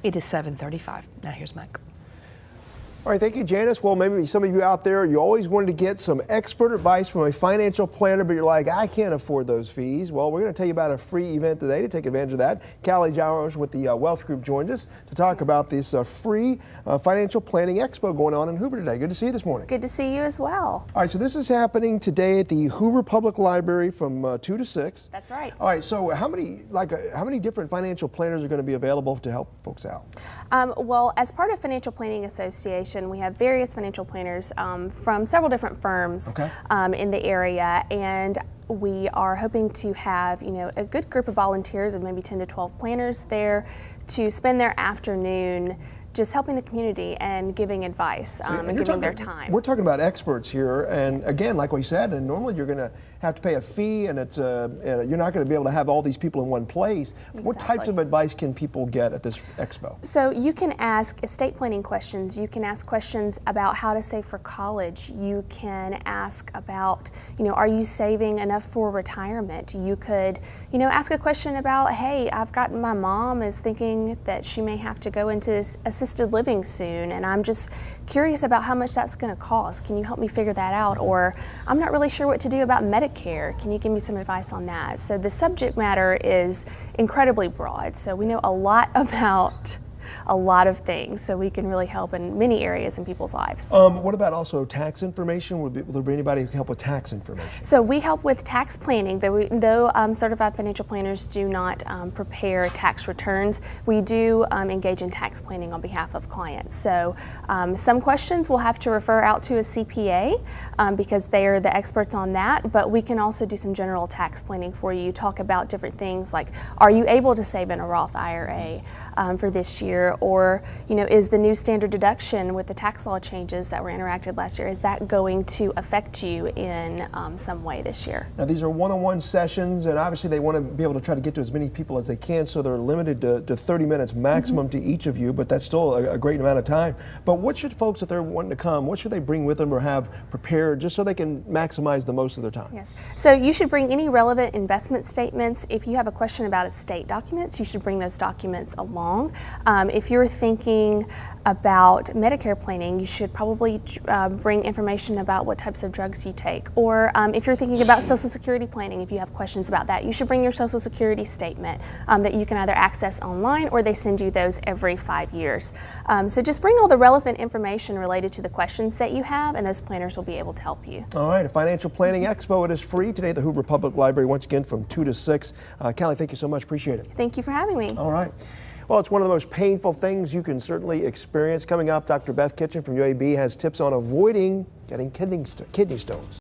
It is 7:35. Now here's Mike. All right, thank you, Janice. Well, maybe some of you out there, you always wanted to get some expert advice from a financial planner, but you're like, I can't afford those fees. Well, we're going to tell you about a free event today to take advantage of that. Callie Jowers with the Welch Group joined us to talk about this free financial planning expo going on in Hoover today. Good to see you this morning. Good to see you as well. All right, so this is happening today at the Hoover Public Library from 2 to 6. That's right. All right, so how many different financial planners are going to be available to help folks out? Well, as part of Financial Planning Association, we have various financial planners from several different firms in the area, and we are hoping to have a good group of volunteers of maybe 10 to 12 planners there to spend their afternoon just helping the community and giving advice and giving their time. We're talking about experts here, and again, like we said, and normally you're going to have to pay a fee, and it's you're not going to be able to have all these people in one place. Exactly. What types of advice can people get at this expo? So you can ask estate planning questions. You can ask questions about how to save for college. You can ask about, are you saving enough for retirement? You could, ask a question about, hey, my mom is thinking that she may have to go into assisted living soon, and I'm just curious about how much that's going to cost. Can you help me figure that out? Or I'm not really sure what to do about Medicare. Can you give me some advice on that? So the subject matter is incredibly broad. So we know a lot about a lot of things, so we can really help in many areas in people's lives. What about also tax information? Will there be anybody who can help with tax information? So we help with tax planning. Though certified financial planners do not prepare tax returns, we do engage in tax planning on behalf of clients. So some questions we'll have to refer out to a CPA because they are the experts on that, but we can also do some general tax planning for you, talk about different things like, are you able to save in a Roth IRA for this year? Or, is the new standard deduction with the tax law changes that were enacted last year, is that going to affect you in some way this year? Now, these are one-on-one sessions, and obviously they want to be able to try to get to as many people as they can, so they're limited to 30 minutes maximum to each of you, but that's still a great amount of time. But what should folks, if they're wanting to come, what should they bring with them or have prepared just so they can maximize the most of their time? Yes. So you should bring any relevant investment statements. If you have a question about estate documents, you should bring those documents along. If you're thinking about Medicare planning, you should probably bring information about what types of drugs you take. Or if you're thinking about Social Security planning, if you have questions about that, you should bring your Social Security statement that you can either access online or they send you those every 5 years. So just bring all the relevant information related to the questions that you have, and those planners will be able to help you. All right, a Financial Planning Expo. It is free today at the Hoover Public Library, once again from 2 to 6. Callie, thank you so much. Appreciate it. Thank you for having me. All right. Well, it's one of the most painful things you can certainly experience. Coming up, Dr. Beth Kitchen from UAB has tips on avoiding getting kidney stones.